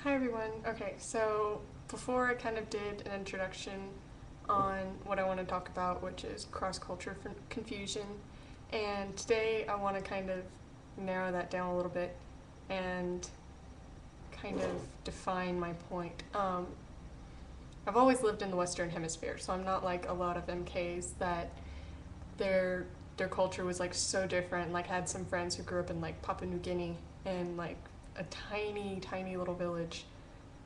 Hi everyone. Okay, so before I kind of did an introduction on what I want to talk about, which is cross-culture confusion, and today I want to kind of narrow that down a little bit and kind of define my point. I've always lived in the Western Hemisphere, so I'm not like a lot of MKs that their their culture was like so different. Like I had some friends who grew up in like Papua New Guinea in like a tiny, tiny little village.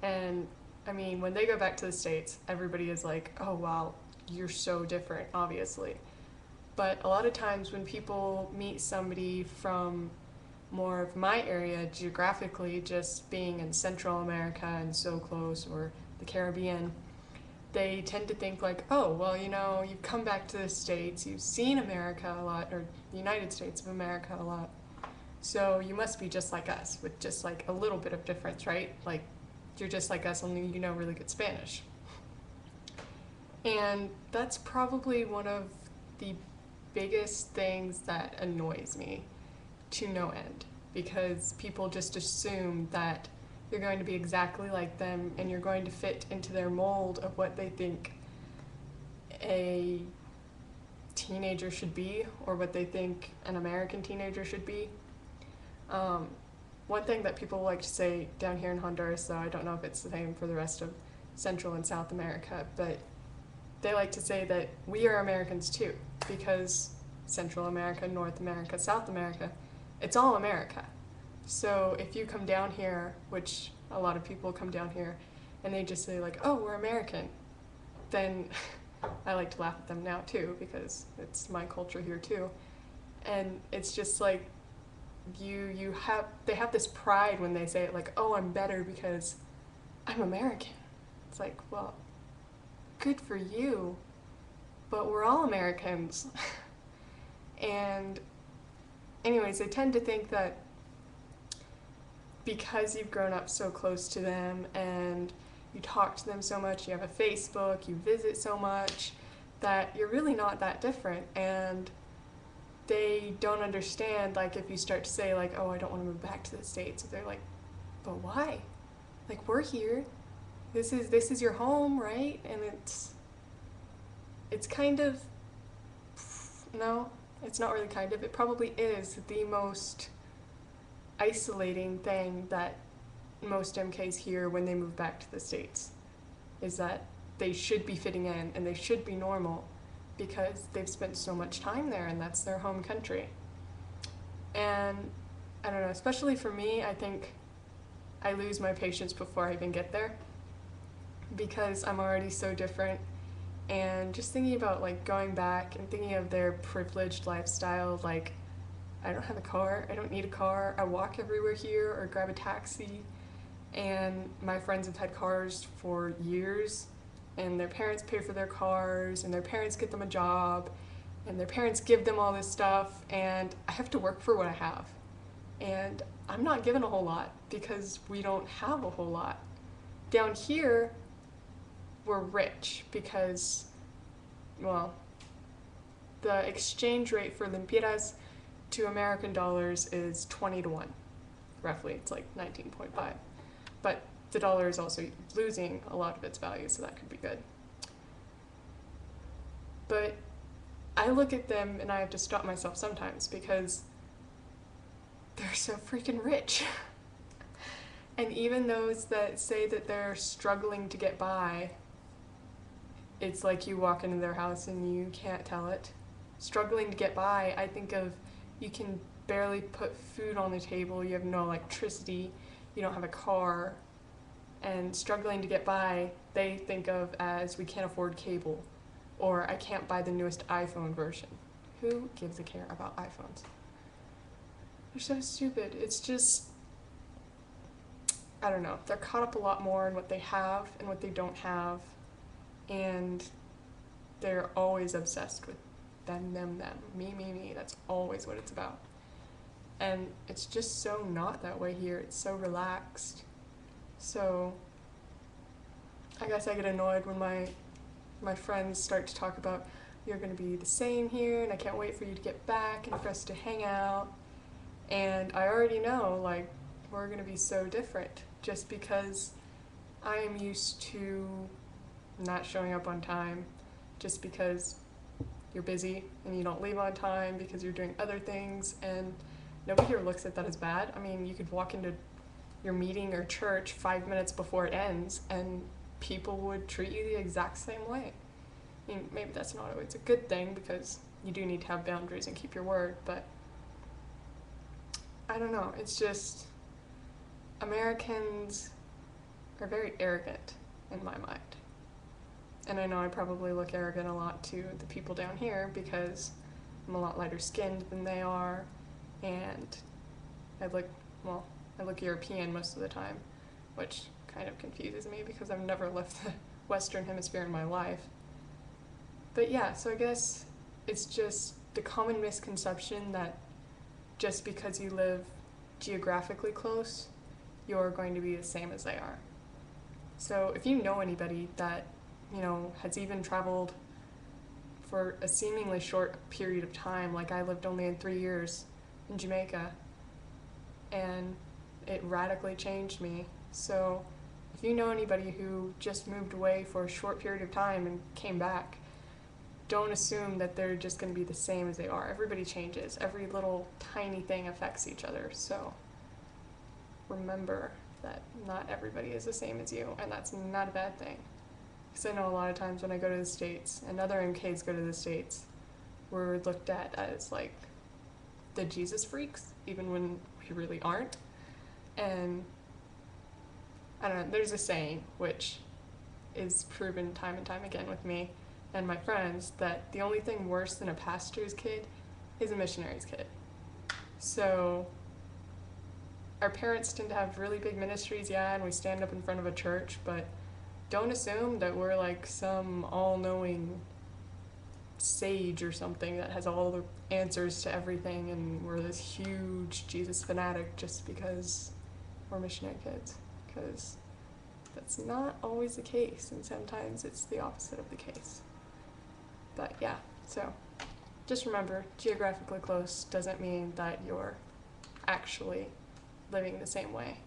And I mean, when they go back to the States, everybody is like, oh wow, you're so different, obviously. But a lot of times when people meet somebody from more of my area, geographically, just being in Central America and so close, or the Caribbean, they tend to think like, oh, well, you've come back to the States, you've seen America a lot, or the United States of America a lot, so you must be just like us, with just like a little bit of difference, right? Like, you're just like us, only you know really good Spanish. And that's probably one of the biggest things that annoys me to no end, because people just assume that you're going to be exactly like them and you're going to fit into their mold of what they think a teenager should be, or what they think an American teenager should be. One thing that people like to say down here in Honduras, though I don't know if it's the same for the rest of Central and South America, but they like to say that we are Americans too, because Central America, North America, South America, it's all America. So if you come down here, which a lot of people come down here, and they just say like, oh, we're American, then I like to laugh at them now too, because it's my culture here too. And it's just like, they have this pride when they say it, like, oh, I'm better because I'm American. It's like, well, good for you, but we're all Americans. And anyways, they tend to think that because you've grown up so close to them and you talk to them so much, you have a Facebook, you visit so much, that you're really not that different. And they don't understand, like, if you start to say like, oh, I don't want to move back to the States, they're like, but why? Like, we're here, this is your home, right? And it's kind of, no, it's not really kind of, it probably is the most isolating thing that most MKs hear when they move back to the States, is that they should be fitting in and they should be normal because they've spent so much time there and that's their home country. And I don't know, especially for me, I think I lose my patience before I even get there, because I'm already so different. And just thinking about like going back and thinking of their privileged lifestyle, like, I don't have a car, I don't need a car, I walk everywhere here or grab a taxi. And my friends have had cars for years, and their parents pay for their cars, and their parents get them a job, and their parents give them all this stuff, and I have to work for what I have. And I'm not given a whole lot because we don't have a whole lot. Down here, we're rich because, well, the exchange rate for lempiras to American dollars is 20 to 1, roughly. It's like 19.5. But the dollar is also losing a lot of its value, so that could be good. But I look at them and I have to stop myself sometimes because they're so freaking rich. And even those that say that they're struggling to get by, it's like you walk into their house and you can't tell it. Struggling to get by, I think of, you can barely put food on the table, you have no electricity, you don't have a car, and struggling to get by, they think of as, we can't afford cable, or I can't buy the newest iPhone version. Who gives a care about iPhones? They're so stupid. It's just, I don't know, they're caught up a lot more in what they have and what they don't have, and they're always obsessed with them, me, that's always what it's about. And it's just so not that way here. It's so relaxed. So I guess I get annoyed when my friends start to talk about, you're going to be the same here and I can't wait for you to get back and for us to hang out. And I already know, like, we're going to be so different. just because I am used to not showing up on time just because you're busy and you don't leave on time because you're doing other things, and nobody here looks at that as bad. I mean, you could walk into your meeting or church 5 minutes before it ends and people would treat you the exact same way. I mean, maybe that's not always a good thing because you do need to have boundaries and keep your word, but I don't know, it's just Americans are very arrogant in my mind. And I know I probably look arrogant a lot to the people down here because I'm a lot lighter skinned than they are, and I look European most of the time, which kind of confuses me because I've never left the Western Hemisphere in my life. But yeah, so I guess it's just the common misconception that just because you live geographically close, you're going to be the same as they are. So if you know anybody that, has even traveled for a seemingly short period of time, like I lived only in 3 years in Jamaica, and it radically changed me. So if you know anybody who just moved away for a short period of time and came back, don't assume that they're just going to be the same as they are. Everybody changes. Every little tiny thing affects each other. So remember that not everybody is the same as you, and that's not a bad thing. Because I know a lot of times when I go to the States, and other MKs go to the States, we're looked at as like the Jesus freaks, even when we really aren't. And I don't know, there's a saying which is proven time and time again with me and my friends that the only thing worse than a pastor's kid is a missionary's kid. So our parents tend to have really big ministries, yeah, and we stand up in front of a church, but don't assume that we're like some all-knowing sage or something that has all the answers to everything and we're this huge Jesus fanatic just because we're missionary kids, because that's not always the case, and sometimes it's the opposite of the case. But yeah, so just remember, geographically close doesn't mean that you're actually living the same way.